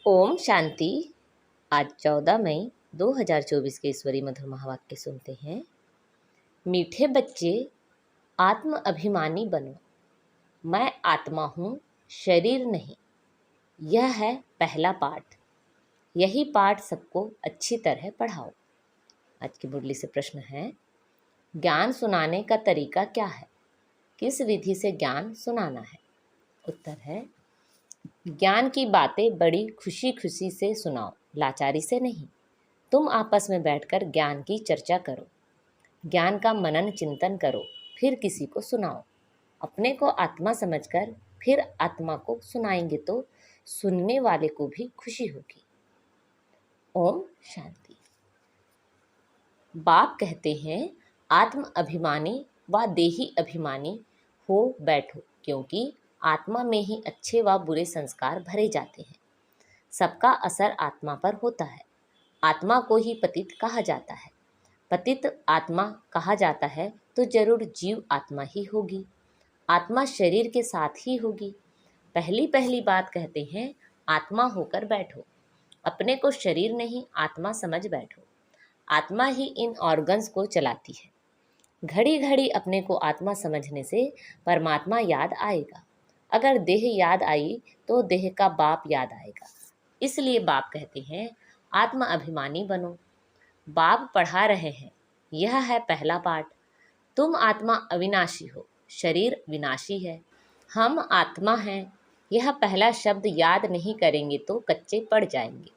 ओम शांति। आज 14 मई 2024 के ईश्वरी मधुर महावाक्य सुनते हैं। मीठे बच्चे, आत्म अभिमानी बनो। मैं आत्मा हूँ, शरीर नहीं। यह है पहला पाठ। यही पाठ सबको अच्छी तरह पढ़ाओ। आज की मुरली से प्रश्न है, ज्ञान सुनाने का तरीका क्या है? किस विधि से ज्ञान सुनाना है? उत्तर है, ज्ञान की बातें बड़ी खुशी खुशी से सुनाओ, लाचारी से नहीं। तुम आपस में बैठकर ज्ञान की चर्चा करो, ज्ञान का मनन चिंतन करो, फिर किसी को सुनाओ। अपने को आत्मा समझकर फिर आत्मा को सुनाएंगे तो सुनने वाले को भी खुशी होगी। ओम शांति। बाप कहते हैं, आत्म अभिमानी व देही अभिमानी हो बैठो, क्योंकि आत्मा में ही अच्छे व बुरे संस्कार भरे जाते हैं। सबका असर आत्मा पर होता है। आत्मा को ही पतित कहा जाता है। पतित आत्मा कहा जाता है तो जरूर जीव आत्मा ही होगी। आत्मा शरीर के साथ ही होगी। पहली पहली बात कहते हैं, आत्मा होकर बैठो। अपने को शरीर नहीं आत्मा समझ बैठो। आत्मा ही इन ऑर्गन्स को चलाती है। घड़ी घड़ी अपने को आत्मा समझने से परमात्मा याद आएगा। अगर देह याद आई तो देह का बाप याद आएगा। इसलिए बाप कहते हैं, आत्म अभिमानी बनो। बाप पढ़ा रहे हैं, यह है पहला पाठ। तुम आत्मा अविनाशी हो, शरीर विनाशी है। हम आत्मा हैं। यह पहला शब्द याद नहीं करेंगे तो कच्चे पड़ जाएंगे।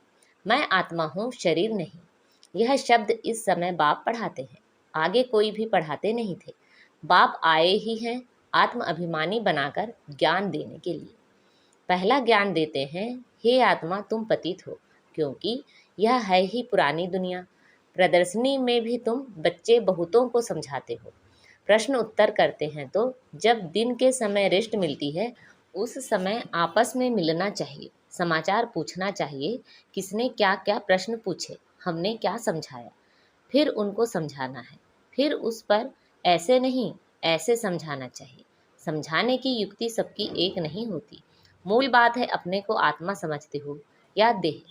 मैं आत्मा हूँ, शरीर नहीं। यह शब्द इस समय बाप पढ़ाते हैं, आगे कोई भी पढ़ाते नहीं थे। बाप आए ही हैं आत्म अभिमानी बनाकर ज्ञान देने के लिए। पहला ज्ञान देते हैं, हे आत्मा तुम पतित हो, क्योंकि यह है ही पुरानी दुनिया। प्रदर्शनी में भी तुम बच्चे बहुतों को समझाते हो, प्रश्न उत्तर करते हैं, तो जब दिन के समय रेस्ट मिलती है उस समय आपस में मिलना चाहिए, समाचार पूछना चाहिए, किसने क्या क्या प्रश्न पूछे, हमने क्या समझाया, फिर उनको समझाना है। फिर उस पर ऐसे नहीं ऐसे समझाना चाहिए। समझाने की युक्ति सबकी एक नहीं होती। मूल बात है, अपने को आत्मा समझते हो या देह।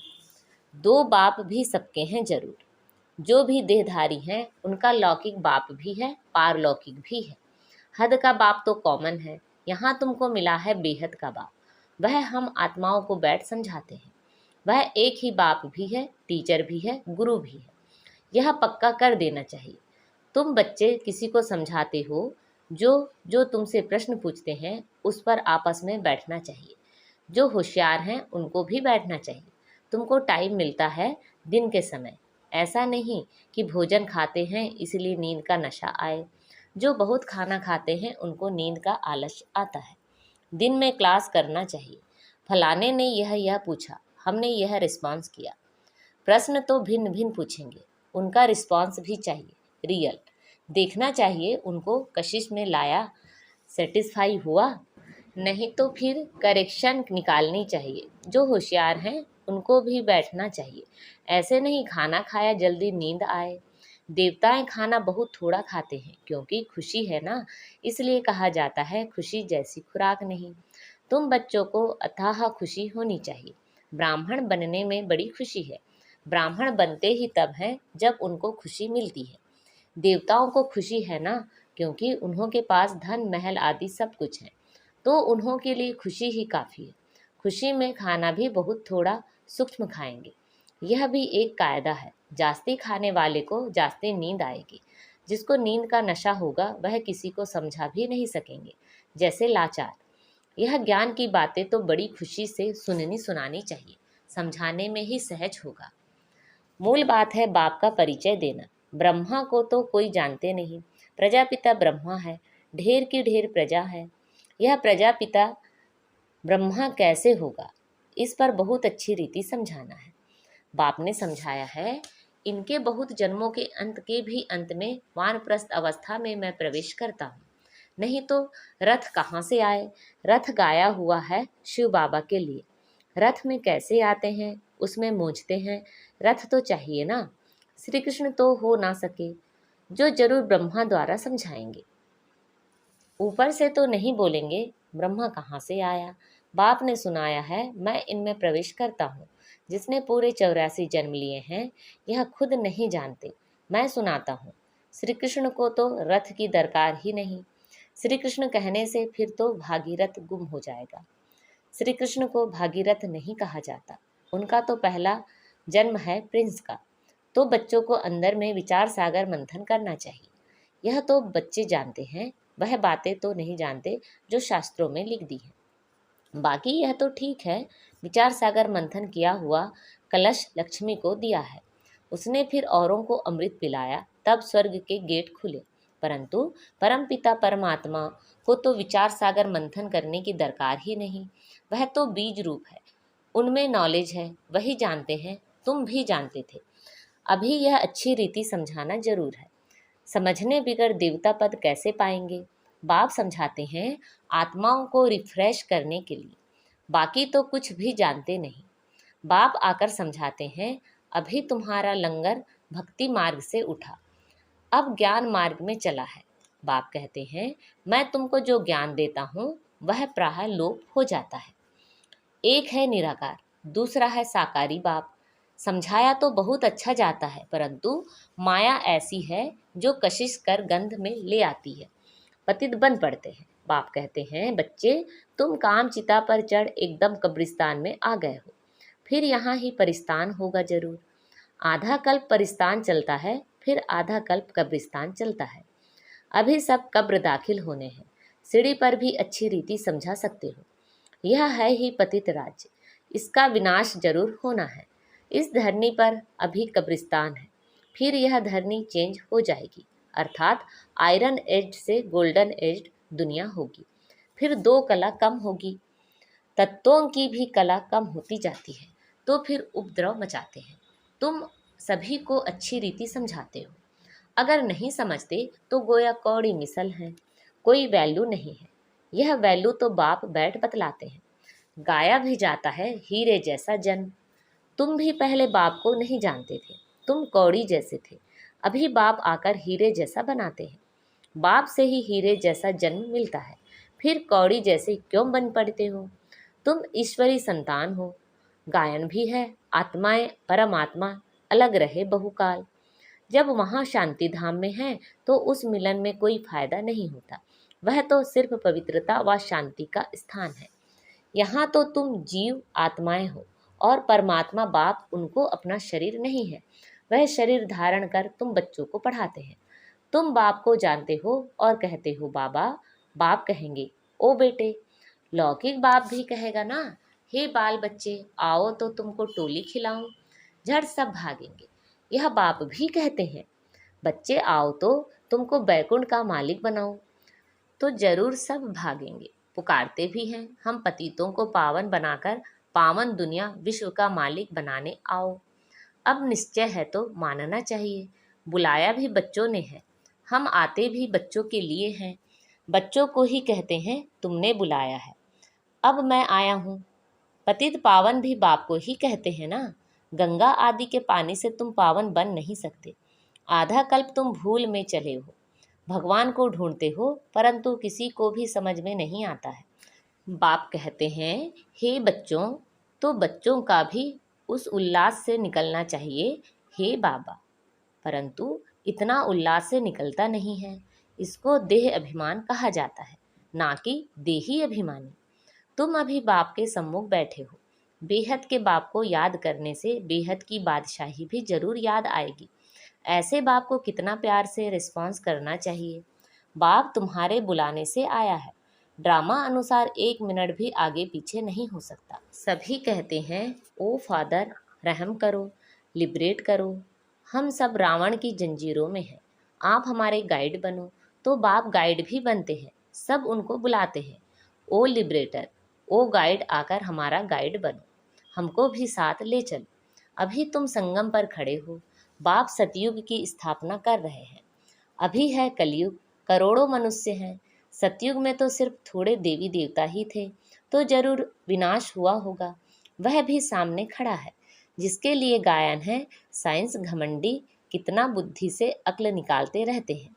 दो बाप भी सबके हैं जरूर। जो भी देहधारी हैं उनका लौकिक बाप भी है, पारलौकिक भी है। हद का बाप तो कॉमन है, यहाँ तुमको मिला है बेहद का बाप। वह हम आत्माओं को बैठ समझाते हैं। वह एक ही बाप भी है, टीचर भी है, गुरु भी है। यह पक्का कर देना चाहिए। तुम बच्चे किसी को समझाते हो, जो जो तुमसे प्रश्न पूछते हैं उस पर आपस में बैठना चाहिए। जो होशियार हैं उनको भी बैठना चाहिए। तुमको टाइम मिलता है दिन के समय। ऐसा नहीं कि भोजन खाते हैं इसलिए नींद का नशा आए। जो बहुत खाना खाते हैं उनको नींद का आलस्य आता है। दिन में क्लास करना चाहिए। फलाने ने यह पूछा, हमने यह रिस्पॉन्स किया। प्रश्न तो भिन्न भिन्न पूछेंगे, उनका रिस्पॉन्स भी चाहिए, रियल देखना चाहिए। उनको कशिश में लाया, सेटिस्फाई हुआ, नहीं तो फिर करेक्शन निकालनी चाहिए। जो होशियार हैं उनको भी बैठना चाहिए। ऐसे नहीं खाना खाया जल्दी नींद आए। देवताएं खाना बहुत थोड़ा खाते हैं, क्योंकि खुशी है ना, इसलिए कहा जाता है खुशी जैसी खुराक नहीं। तुम बच्चों को अथाह खुशी होनी चाहिए। ब्राह्मण बनने में बड़ी खुशी है। ब्राह्मण बनते ही तब है जब उनको खुशी मिलती है। देवताओं को खुशी है ना, क्योंकि उन्हों के पास धन महल आदि सब कुछ है, तो उन्हों के लिए खुशी ही काफ़ी है। खुशी में खाना भी बहुत थोड़ा सूक्ष्म खाएंगे। यह भी एक कायदा है। जास्ती खाने वाले को जास्ती नींद आएगी। जिसको नींद का नशा होगा वह किसी को समझा भी नहीं सकेंगे, जैसे लाचार। यह ज्ञान की बातें तो बड़ी खुशी से सुननी सुनानी चाहिए, समझाने में ही सहज होगा। मूल बात है बाप का परिचय देना। ब्रह्मा को तो कोई जानते नहीं। प्रजापिता ब्रह्मा है, ढेर की ढेर प्रजा है। यह प्रजापिता ब्रह्मा कैसे होगा, इस पर बहुत अच्छी रीति समझाना है। बाप ने समझाया है, इनके बहुत जन्मों के अंत के भी अंत में वानप्रस्थ अवस्था में मैं प्रवेश करता हूँ। नहीं तो रथ कहाँ से आए? रथ गाया हुआ है शिव बाबा के लिए। रथ में कैसे आते हैं, उसमें मूंझते हैं। रथ तो चाहिए ना। श्री कृष्ण तो हो ना सके, जो जरूर ब्रह्मा द्वारा समझाएंगे। ऊपर से तो नहीं बोलेंगे ब्रह्मा कहाँ से आया। बाप ने सुनाया है, मैं इनमें प्रवेश करता हूँ। जिसने पूरे 84 जन्म लिए हैं, यह खुद नहीं जानते। मैं सुनाता हूँ। श्री कृष्ण को तो रथ की दरकार ही नहीं। श्री कृष्ण कहने से फिर तो भागीरथ गुम हो जाएगा। श्री कृष्ण को भागीरथ नहीं कहा जाता। उनका तो पहला जन्म है प्रिंस का। तो बच्चों को अंदर में विचार सागर मंथन करना चाहिए। यह तो बच्चे जानते हैं, वह बातें तो नहीं जानते जो शास्त्रों में लिख दी हैं। बाकी यह तो ठीक है, विचार सागर मंथन किया हुआ कलश लक्ष्मी को दिया है, उसने फिर औरों को अमृत पिलाया, तब स्वर्ग के गेट खुले। परंतु परमपिता परमात्मा को तो विचार सागर मंथन करने की दरकार ही नहीं। वह तो बीज रूप है, उनमें नॉलेज है, वही जानते हैं। तुम भी जानते थे। अभी यह अच्छी रीति समझाना जरूर है। समझने बिगड़ देवता पद कैसे पाएंगे? बाप समझाते हैं आत्माओं को रिफ्रेश करने के लिए, बाकी तो कुछ भी जानते नहीं। बाप आकर समझाते हैं अभी तुम्हारा लंगर भक्ति मार्ग से उठा, अब ज्ञान मार्ग में चला है। बाप कहते हैं मैं तुमको जो ज्ञान देता हूँ वह प्रायः लोप हो जाता है। एक है निराकार, दूसरा है साकारी। बाप समझाया तो बहुत अच्छा जाता है, परंतु माया ऐसी है जो कशिश कर गंध में ले आती है, पतित बन पड़ते हैं। बाप कहते हैं बच्चे, तुम काम चिता पर चढ़ एकदम कब्रिस्तान में आ गए हो, फिर यहाँ ही परिस्तान होगा जरूर। आधा कल्प परिस्तान चलता है, फिर आधा कल्प कब्रिस्तान चलता है। अभी सब कब्र दाखिल होने हैं। सीढ़ी पर भी अच्छी रीति समझा सकते हो। यह है ही पतित राज्य, इसका विनाश जरूर होना है। इस धरनी पर अभी कब्रिस्तान है, फिर यह धरनी चेंज हो जाएगी, अर्थात आयरन एज्ड से गोल्डन एज्ड दुनिया होगी। फिर दो कला कम होगी, तत्वों की भी कला कम होती जाती है, तो फिर उपद्रव मचाते हैं। तुम सभी को अच्छी रीति समझाते हो, अगर नहीं समझते तो गोया कौड़ी मिसल है, कोई वैल्यू नहीं है। यह वैल्यू तो बाप बैठ बतलाते हैं। गाया भी जाता है हीरे जैसा जन्म। तुम भी पहले बाप को नहीं जानते थे, तुम कौड़ी जैसे थे, अभी बाप आकर हीरे जैसा बनाते हैं। बाप से ही हीरे जैसा जन्म मिलता है, फिर कौड़ी जैसे क्यों बन पड़ते हो? तुम ईश्वरी संतान हो। गायन भी है, आत्माएं परमात्मा अलग रहे बहुकाल। जब वहाँ शांति धाम में है तो उस मिलन में कोई फायदा नहीं होता, वह तो सिर्फ पवित्रता व शांति का स्थान है। यहाँ तो तुम जीव आत्माएं हो और परमात्मा बाप उनको अपना शरीर नहीं है, वह शरीर धारण कर तुम बच्चों को पढ़ाते हैं। तुम बाप को जानते हो और कहते हो बाबा। बाप कहेंगे ओ बेटे, लौकिक बाप भी कहेगा ना, हे बाल बच्चे आओ तो तुमको टोली खिलाऊं, झट सब भागेंगे। यह बाप भी कहते हैं बच्चे आओ तो तुमको बैकुंठ का मालिक बनाऊं, तो जरूर सब भागेंगे। पुकारते भी हैं हम पतितों को पावन बनाकर पावन दुनिया विश्व का मालिक बनाने आओ। अब निश्चय है तो मानना चाहिए, बुलाया भी बच्चों ने है, हम आते भी बच्चों के लिए हैं। बच्चों को ही कहते हैं तुमने बुलाया है, अब मैं आया हूँ। पतित पावन भी बाप को ही कहते हैं ना। गंगा आदि के पानी से तुम पावन बन नहीं सकते। आधा कल्प तुम भूल में चले हो, भगवान को ढूंढते हो, परंतु किसी को भी समझ में नहीं आता है। बाप कहते हैं हे बच्चों, तो बच्चों का भी उस उल्लास से निकलना चाहिए हे बाबा, परंतु इतना उल्लास से निकलता नहीं है। इसको देह अभिमान कहा जाता है, ना कि देही अभिमानी। तुम अभी बाप के सम्मुख बैठे हो, बेहद के बाप को याद करने से बेहद की बादशाही भी जरूर याद आएगी। ऐसे बाप को कितना प्यार से रिस्पॉन्स करना चाहिए। बाप तुम्हारे बुलाने से आया है, ड्रामा अनुसार 1 मिनट भी आगे पीछे नहीं हो सकता। सभी कहते हैं ओ फादर रहम करो, लिबरेट करो, हम सब रावण की जंजीरों में हैं, आप हमारे गाइड बनो। तो बाप गाइड भी बनते हैं, सब उनको बुलाते हैं ओ लिबरेटर, ओ गाइड आकर हमारा गाइड बनो, हमको भी साथ ले चलो। अभी तुम संगम पर खड़े हो, बाप सतयुग की स्थापना कर रहे हैं। अभी है कलयुग, करोड़ों मनुष्य हैं। सतयुग में तो सिर्फ थोड़े देवी देवता ही थे, तो जरूर विनाश हुआ होगा। वह भी सामने खड़ा है, जिसके लिए गायन है साइंस घमंडी कितना बुद्धि से अक्ल निकालते रहते हैं।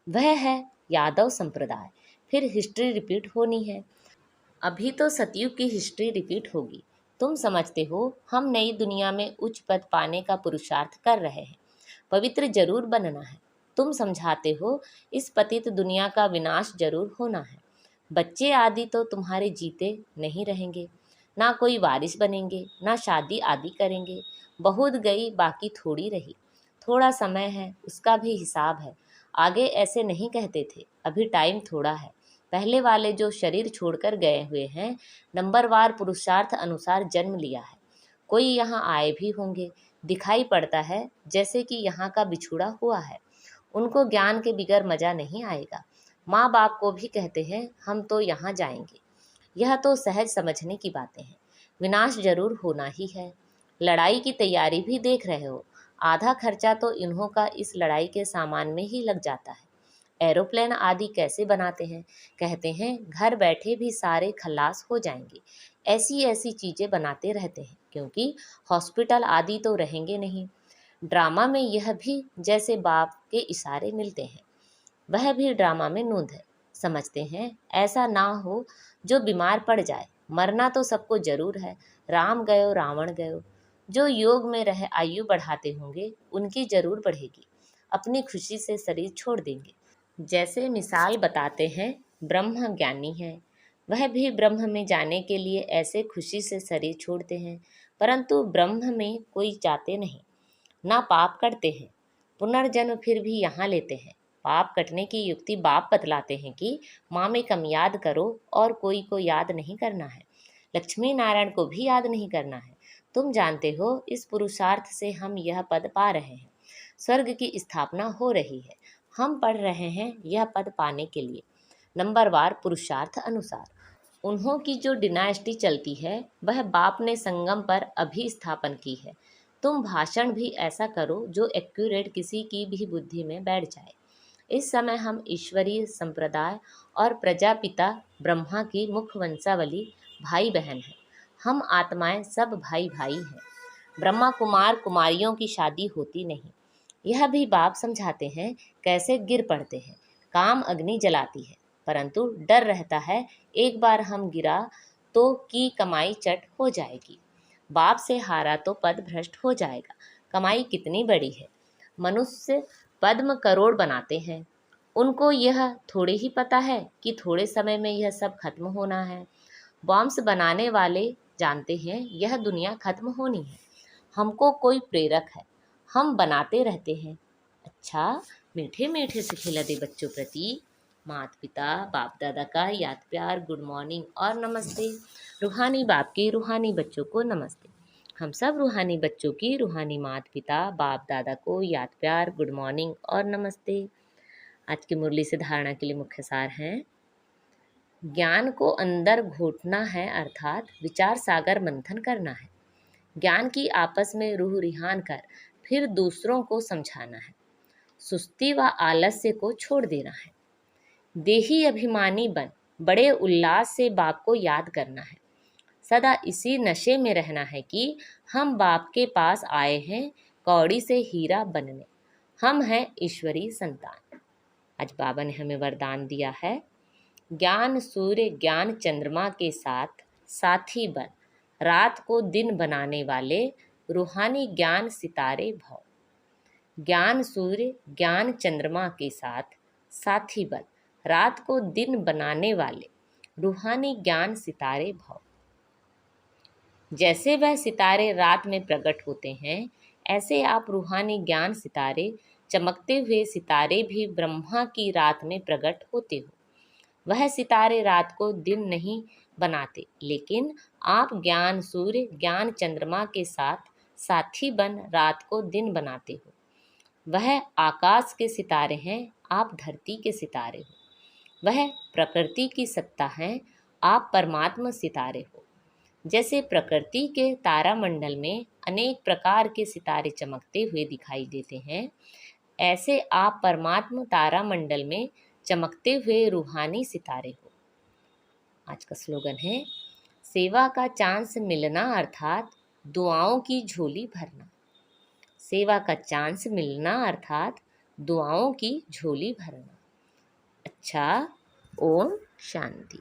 वह है यादव संप्रदाय, फिर हिस्ट्री रिपीट होनी है। अभी तो सतयुग की हिस्ट्री रिपीट होगी, तुम समझते हो हम नई दुनिया में उच्च पद पाने का पुरुषार्थ कर रहे हैं, पवित्र जरूर बनना है। तुम समझाते हो इस पतित दुनिया का विनाश जरूर होना है। बच्चे आदि तो तुम्हारे जीते नहीं रहेंगे, ना कोई वारिस बनेंगे, ना शादी आदि करेंगे। बहुत गई बाकी थोड़ी रही। थोड़ा समय है, उसका भी हिसाब है। आगे ऐसे नहीं कहते थे, अभी टाइम थोड़ा है। पहले वाले जो शरीर छोड़कर गए हुए हैं, नंबरवार पुरुषार्थ अनुसार जन्म लिया है। कोई यहाँ आए भी होंगे, दिखाई पड़ता है जैसे कि यहाँ का बिछुड़ा हुआ है। उनको ज्ञान के बिगर मजा नहीं आएगा। माँ बाप को भी कहते हैं हम तो यहाँ जाएंगे। यह तो सहज समझने की बातें हैं। विनाश जरूर होना ही है। लड़ाई की तैयारी भी देख रहे हो। आधा खर्चा तो इन्हों का इस लड़ाई के सामान में ही लग जाता है। एरोप्लेन आदि कैसे बनाते हैं, कहते हैं घर बैठे भी सारे खल्लास हो जाएंगे। ऐसी ऐसी चीज़ें बनाते रहते हैं, क्योंकि हॉस्पिटल आदि तो रहेंगे नहीं। ड्रामा में यह भी जैसे बाप के इशारे मिलते हैं, वह भी ड्रामा में नूंद है। समझते हैं ऐसा ना हो जो बीमार पड़ जाए। मरना तो सबको जरूर है। राम गयो रावण गयो। जो योग में रह आयु बढ़ाते होंगे उनकी जरूर बढ़ेगी। अपनी खुशी से शरीर छोड़ देंगे। जैसे मिसाल बताते हैं, ब्रह्म ज्ञानी है, वह भी ब्रह्म में जाने के लिए ऐसे खुशी से शरीर छोड़ते हैं, परंतु ब्रह्म में कोई जाते नहीं, ना पाप करते हैं। पुनर्जन्म फिर भी यहाँ लेते हैं। पाप कटने की युक्ति बाप बतलाते हैं कि माँ में कम याद करो और कोई को याद नहीं करना है। लक्ष्मी नारायण को भी याद नहीं करना है। तुम जानते हो इस पुरुषार्थ से हम यह पद पा रहे हैं। स्वर्ग की स्थापना हो रही है। हम पढ़ रहे हैं यह पद पाने के लिए, नंबरवार पुरुषार्थ अनुसार। उन्हों की जो डिनास्टी चलती है वह बाप ने संगम पर अभी स्थापन की है। तुम भाषण भी ऐसा करो जो एक्यूरेट किसी की भी बुद्धि में बैठ जाए। इस समय हम ईश्वरीय संप्रदाय और प्रजापिता ब्रह्मा की मुख्य वंशावली भाई बहन हैं। हम आत्माएं सब भाई भाई हैं। ब्रह्मा कुमार कुमारियों की शादी होती नहीं। यह भी बाप समझाते हैं कैसे गिर पड़ते हैं। काम अग्नि जलाती है, परंतु डर रहता है एक बार हम गिरा तो की कमाई चट हो जाएगी। बाप से हारा तो पद भ्रष्ट हो जाएगा। कमाई कितनी बड़ी है। मनुष्य पद्म करोड़ बनाते हैं। उनको यह थोड़े ही पता है कि थोड़े समय में यह सब खत्म होना है। बॉम्ब्स बनाने वाले जानते हैं यह दुनिया खत्म होनी है। हमको कोई प्रेरक है, हम बनाते रहते हैं। अच्छा, मीठे मीठे से खिला दे बच्चों प्रति माता पिता बाप दादा का याद प्यार, गुड मॉर्निंग और नमस्ते। रूहानी बाप के रूहानी बच्चों को नमस्ते। हम सब रूहानी बच्चों की रूहानी माता पिता बाप दादा को याद प्यार, गुड मॉर्निंग और नमस्ते। आज की मुरली से धारणा के लिए मुख्य सार हैं। ज्ञान को अंदर घोटना है, अर्थात विचार सागर मंथन करना है। ज्ञान की आपस में रूह रिहान कर फिर दूसरों को समझाना है। सुस्ती व आलस्य को छोड़ देना है। देही अभिमानी बन बड़े उल्लास से बाप को याद करना है। सदा इसी नशे में रहना है कि हम बाप के पास आए हैं कौड़ी से हीरा बनने। हम हैं ईश्वरी संतान। आज बाबा ने हमें वरदान दिया है, ज्ञान सूर्य ज्ञान चंद्रमा के साथ साथी बन, रात को दिन बनाने वाले रूहानी ज्ञान सितारे भव। ज्ञान सूर्य ज्ञान चंद्रमा के साथ साथी बन, रात को दिन बनाने वाले रूहानी ज्ञान सितारे भव। जैसे वह सितारे रात में प्रकट होते हैं, ऐसे आप रूहानी ज्ञान सितारे, चमकते हुए सितारे भी ब्रह्मा की रात में प्रकट होते हो। वह सितारे रात को दिन नहीं बनाते, लेकिन आप ज्ञान सूर्य ज्ञान चंद्रमा के साथ साथी बन रात को दिन बनाते हो। वह आकाश के सितारे हैं, आप धरती के सितारे हो। वह प्रकृति की सत्ता है, आप परमात्मा सितारे हो। जैसे प्रकृति के तारामंडल में अनेक प्रकार के सितारे चमकते हुए दिखाई देते हैं, ऐसे आप परमात्मा तारामंडल में चमकते हुए रूहानी सितारे हो। आज का स्लोगन है, सेवा का चांस मिलना अर्थात दुआओं की झोली भरना। सेवा का चांस मिलना अर्थात दुआओं की झोली भरना। अच्छा, ओम शांति।